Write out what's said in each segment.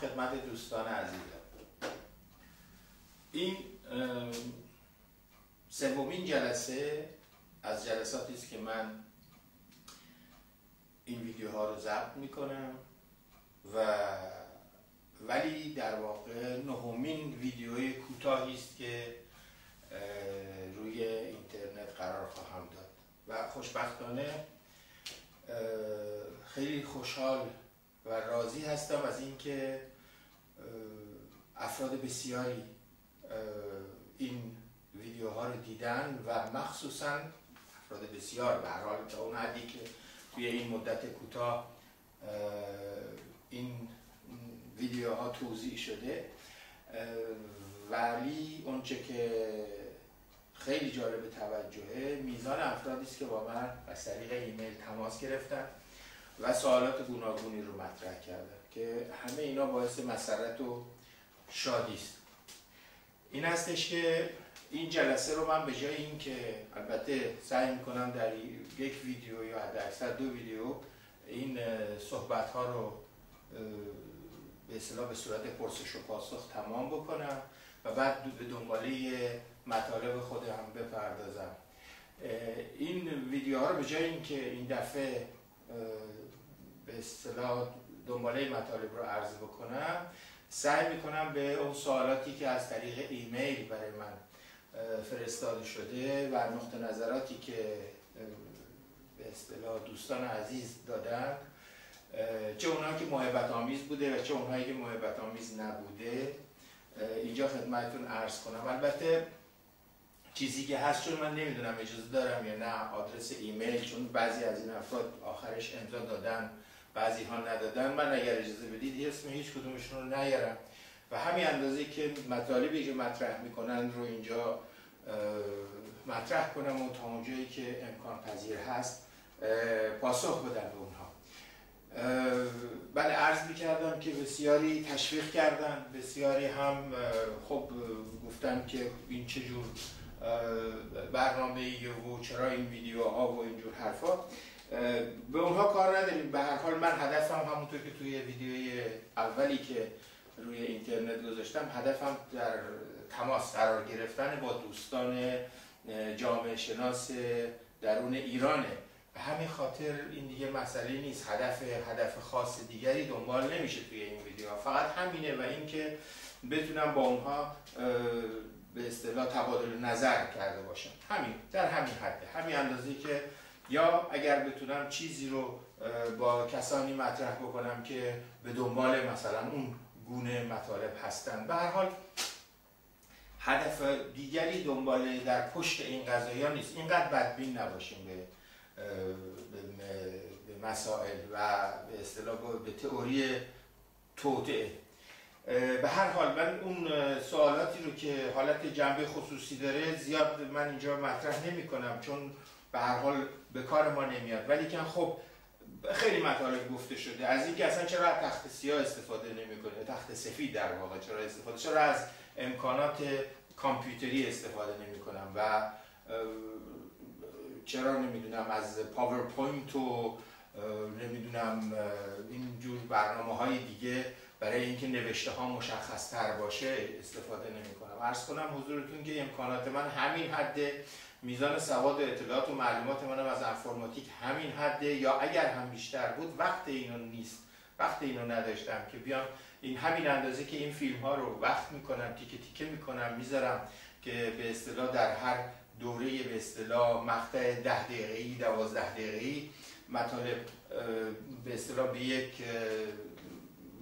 خدمت دوستان عزیزم. این سومین جلسه از جلساتی است که من این ویدیوها رو ضبط میکنم ولی در واقع نهمین ویدیوی کوتاهی است که روی اینترنت قرار خواهم داد و خوشبختانه خیلی خوشحال و راضی هستم از اینکه افراد بسیاری این ویدیوها رو دیدن و مخصوصا افراد بسیار به هر حال تا اون حدی که توی این مدت کوتاه این ویدیوها توزیع شده. ولی اونچه که خیلی جالب توجهه میزان افرادی است که با من از طریق ایمیل تماس گرفتن و سوالات گوناگونی رو مطرح کردن که همه اینا باعث مسرت و شادی است. این هستش که این جلسه رو من به جای این که البته سعی میکنم در یک ویدیو یا حداکثر 2 ویدیو این صحبت ها رو به اصطلاح به صورت پرسش و پاسخ تمام بکنم و بعد به دنباله مطالب خودم بپردازم. این ویدیوها رو به جای اینکه این دفعه به اصطلاح دنباله مطالب رو عرض بکنم، سعی میکنم به اون سوالاتی که از طریق ایمیل برای من فرستاده شده و نقطه نظراتی که به اصطلاح دوستان عزیز دادن، چه اونهایی که محبت آمیز بوده و چه اونهایی که محبت آمیز نبوده، اینجا خدمتتون عرض کنم. البته چیزی که هست، چون من نمیدونم اجازه دارم یا نه آدرس ایمیل، چون بعضی از این افراد آخرش امضا دادن بعضی ها ندادن، من اگر اجازه بدید اسم هیچ کدومشون رو نیارم و همین اندازه که مطالبی که مطرح میکنن رو اینجا مطرح کنم و تا اونجایی که امکان پذیر هست پاسخ بدم به اونها. بله، عرض میکردم که بسیاری تشویق کردن، بسیاری هم خب گفتن که این چجور برنامه‌ایه و چرا این ویدیوها و اینجور حرفا. به اونها کار نداریم. به هر حال من هدفم همونطور که توی ویدیوی اولی که روی اینترنت گذاشتم، هدفم در تماس قرار گرفتن با دوستان جامعه شناس درون ایرانه. به همین خاطر این دیگه مسئله نیست، هدف خاص دیگری دنبال نمیشه توی این ویدیو، فقط همینه و اینکه بتونم با اونها به اصطلاح تبادل نظر کرده باشم. همین، در همین حده، همین اندازه‌ای که یا اگر بتونم چیزی رو با کسانی مطرح بکنم که به دنبال مثلا اون گونه مطالب هستن. به هر حال هدف دیگری دنبال در پشت این قضایا نیست. اینقدر بدبین نباشیم به مسائل و به اصطلاح به تئوری توطئه. به هر حال من اون سوالاتی رو که حالت جنبه خصوصی داره زیاد من اینجا مطرح نمی کنم، چون به هر حال به کار ما نمیاد. ولی که خب خیلی مطالب گفته شده از اینکه اصلا چرا از تخت سیاه استفاده نمی‌کنه، تخت سفید در واقع چرا از امکانات کامپیوتری استفاده نمی‌کنم و چرا نمیدونم از پاورپوینت و نمیدونم اینجور برنامه‌های دیگه برای اینکه نوشته ها مشخص تر باشه استفاده نمی‌کنم. عرض کنم حضورتون که امکانات من همین حده، میزان سواد و اطلاعات و معلومات منم از انفرماتیک همین حده، یا اگر هم بیشتر بود وقت اینو نیست، وقت اینو نداشتم که بیام این همین اندازه که این فیلم ها رو وقت میکنم، تیکه تیکه میکنم میذارم که به اصطلاح در هر دوره به اصطلاح مقطع 10 دقیقه‌ای 12 دقیقه‌ای مطالب به اصطلاح به یک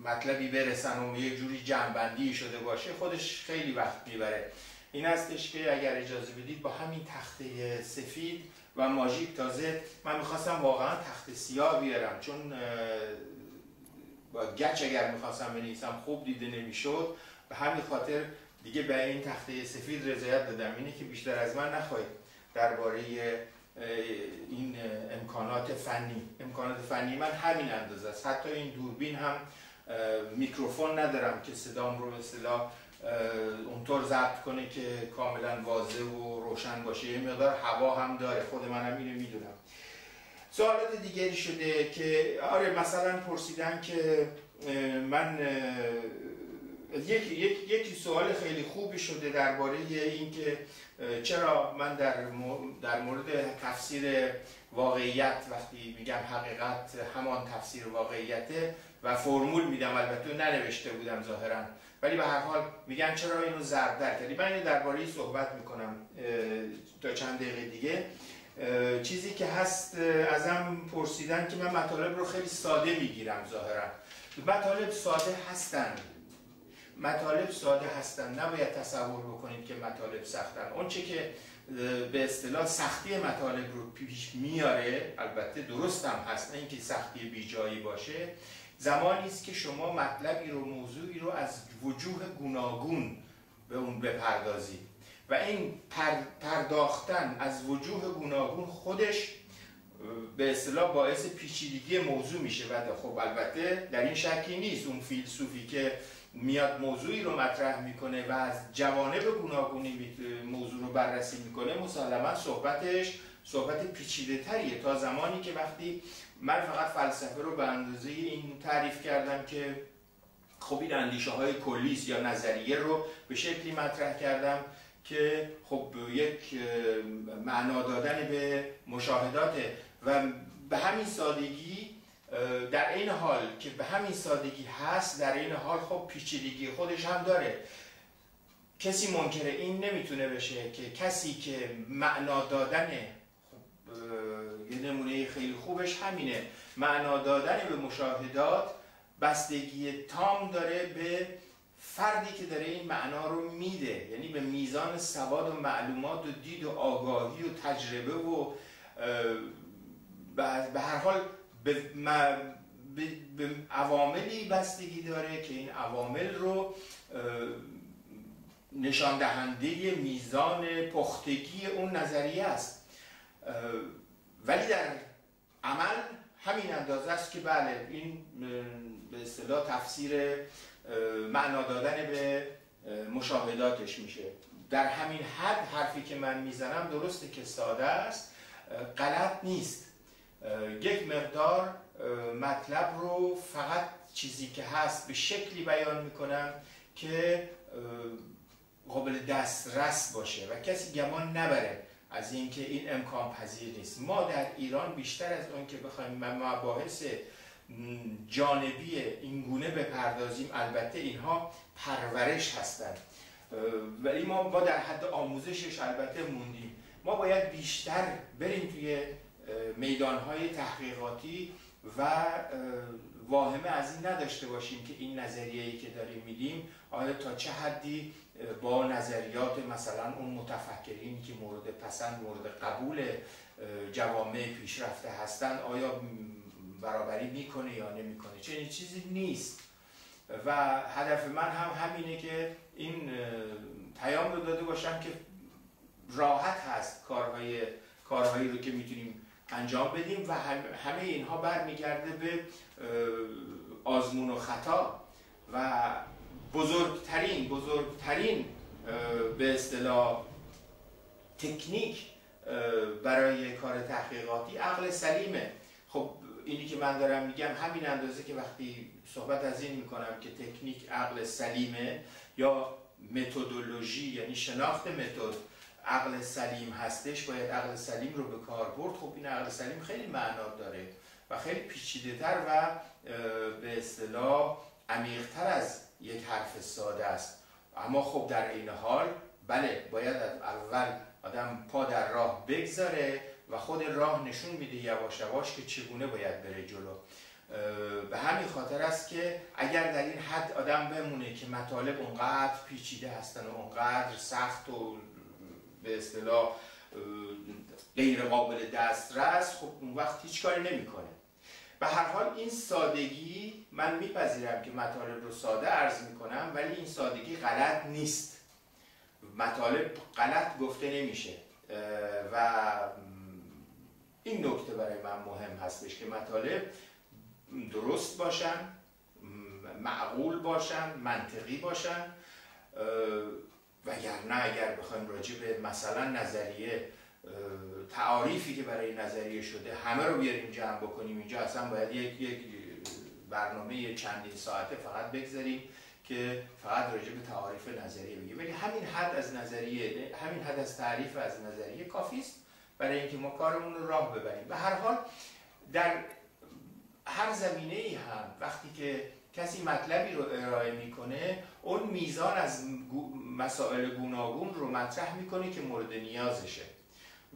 مطلبی برسن و یک جوری جمع‌بندی شده باشه، خودش خیلی وقت میبره. این هستش که اگر اجازه بدید با همین تخته سفید و ماژیک، تازه من میخواستم واقعا تخت سیاه بیارم، چون با گچ اگر میخواستم بنویسم خوب دیده نمیشد، به همین خاطر دیگه به این تخته سفید رضایت دادم. اینه که بیشتر از من نخواهید درباره این امکانات فنی من همین اندازه است. حتی این دوربین هم میکروفون ندارم که صدام رو به اصطلاح اونطور ضبط کنه که کاملا واضح و روشن باشه، یه مقدار هوا هم داره، خود منم اینو میدونم. سوالات دیگری شده که آره مثلا پرسیدن که من یکی سوال خیلی خوبی شده درباره اینکه چرا من در مورد تفسیر واقعیت وقتی میگم حقیقت همان تفسیر واقعیته و فرمول میدم، البته ننوشته بودم ظاهرا، ولی به هر حال میگن چرا اینو ضرب‌در کردی. من اینو درباره صحبت میکنم تا چند دقیقه دیگه. چیزی که هست ازم پرسیدن که من مطالب رو خیلی ساده میگیرم. ظاهرا مطالب ساده هستن، نباید تصور بکنید که مطالب سختن. اون چه که به اصطلاح سختی مطالب رو پیش میاره، البته درست هم هست، نه اینکه سختی بیجایی باشه، زمانی است که شما مطلبی رو، موضوعی رو از وجوه گوناگون به اون بپردازید و این پرداختن از وجوه گوناگون خودش به اصطلاح باعث پیچیدگی موضوع میشه. و خب البته در این شکی نیست اون فیلسوفی که میاد موضوعی رو مطرح میکنه و از جوانب گوناگونی موضوع رو بررسی میکنه، مسلما صحبت پیچیده تریه تا زمانی که وقتی من فقط فلسفه رو به اندازه این تعریف کردم که خب این اندیشه های کلیست یا نظریه رو به شکلی مطرح کردم که خب یک معنا دادن به مشاهداته و به همین سادگی، در این حال که به همین سادگی هست، در این حال خب پیچیدگی خودش هم داره. کسی منکر این نمیتونه بشه که کسی که معنا دادن، خب یه نمونه خیلی خوبش همینه، معنا دادن به مشاهدات بستگی تام داره به فردی که داره این معنا رو میده، یعنی به میزان سواد و معلومات و دید و آگاهی و تجربه و به هر حال به عواملی بستگی داره که این عوامل رو نشان دهنده میزان پختگی اون نظریه است. ولی در عمل همین اندازه است که بله این به اصطلاح تفسیر معنا دادن به مشاهداتش میشه. در همین حد حرفی که من میزنم درسته که ساده است، غلط نیست. یک مقدار مطلب رو فقط چیزی که هست به شکلی بیان میکنم که قابل دسترس باشه و کسی گمان نبره از اینکه این امکان پذیر نیست. ما در ایران بیشتر از اون که بخوایم مباحث جانبی اینگونه بپردازیم، البته اینها پرورش هستند، ولی ما در حد آموزشش البته موندیم. ما باید بیشتر بریم توی میدانهای تحقیقاتی و واهمه از این نداشته باشیم که این نظریه‌ای که داریم میدیم آیا تا چه حدی با نظریات مثلا اون متفکرینی که مورد پسند، مورد قبول جوامع پیشرفته هستند آیا برابری میکنه یا نمیکنه. چنین چیزی نیست و هدف من هم همینه که این پیام رو داده باشم که راحت هست کارهایی رو که میتونیم انجام بدیم و همه اینها برمیگرده به آزمون و خطا و بزرگترین به اصطلاح تکنیک برای کار تحقیقاتی عقل سلیمه. خب اینی که من دارم میگم همین اندازه که وقتی صحبت از این میکنم که تکنیک عقل سلیمه یا متدولوژی یعنی شناخت متد عقل سلیم هستش، باید عقل سلیم رو به کار برد. خب این عقل سلیم خیلی معنا داره و خیلی پیچیده تر و به اصطلاح عمیق تر از یک حرف ساده است. اما خب در این حال بله باید از اول آدم پا در راه بگذاره و خود راه نشون میده یواش یواش که چگونه باید بره جلو. به همین خاطر است که اگر در این حد آدم بمونه که مطالب اونقدر پیچیده هستن و اونقدر سخت و به اصطلاح غیر قابل دسترس، خب اون وقت هیچ کاری نمیکنه. به هر حال این سادگی، من میپذیرم که مطالب رو ساده عرض میکنم ولی این سادگی غلط نیست. مطالب غلط گفته نمیشه و این نکته برای من مهم هستش که مطالب درست باشن، معقول باشن، منطقی باشن، وگرنه اگر بخوایم راجع به مثلا نظریه تعاریفی که برای نظریه شده همه رو بیاریم جمع بکنیم اینجا، اصلا باید یک برنامه چندین ساعته فقط بگذاریم که فقط راجع به تعاریف نظریه بگیم، ولی همین حد از نظریه، همین حد از تعریف از نظریه کافی است برای اینکه ما کارمون رو راه ببریم. به هر حال در هر زمینه‌ای هم وقتی که کسی مطلبی رو ارائه میکنه، اون میزان از مسائل گوناگون رو مطرح میکنه که مورد نیازشه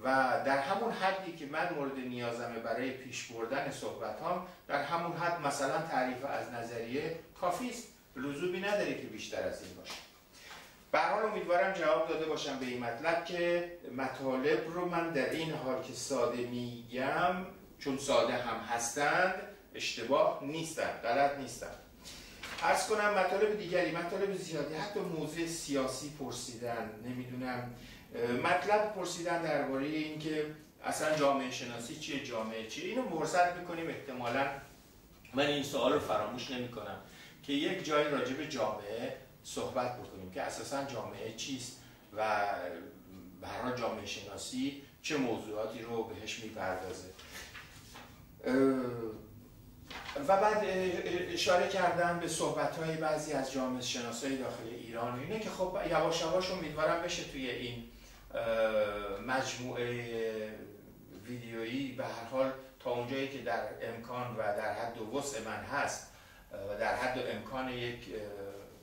و در همون حدی که من مورد نیازمه برای پیش بردن صحبتام، در همون حد مثلا تعریف از نظریه کافی است، لزومی نداره که بیشتر از این باشه. به هر حال امیدوارم جواب داده باشم به این مطلب که مطالب رو من در این حال که ساده میگم، چون ساده هم هستند، اشتباه نیستن، غلط نیستن. عرض کنم مطالب دیگری، مطالب زیادی، حتی موضوع سیاسی پرسیدن، نمیدونم مطلب پرسیدن درباره این که اصلا جامعه شناسی چیه، جامعه چیه. اینو فرصت میکنیم، احتمالاً من این سوال رو فراموش نمیکنم که یک جای راجع به جامعه صحبت بکنیم که اساساً جامعه چیست و به هر حال جامعه شناسی چه موضوعاتی رو بهش میپردازه. و بعد اشاره کردم به صحبت‌های بعضی از جامعه شناسای داخل ایران و اینه که خب یواش یواش امیدوارم بشه توی این مجموعه ویدیویی به هر حال تا اونجایی که در امکان و در حد و وسع من هست و در حد و امکان یک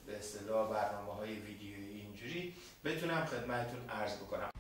به اصطلاح برنامه‌های ویدیویی اینجوری بتونم خدمتتون عرض بکنم.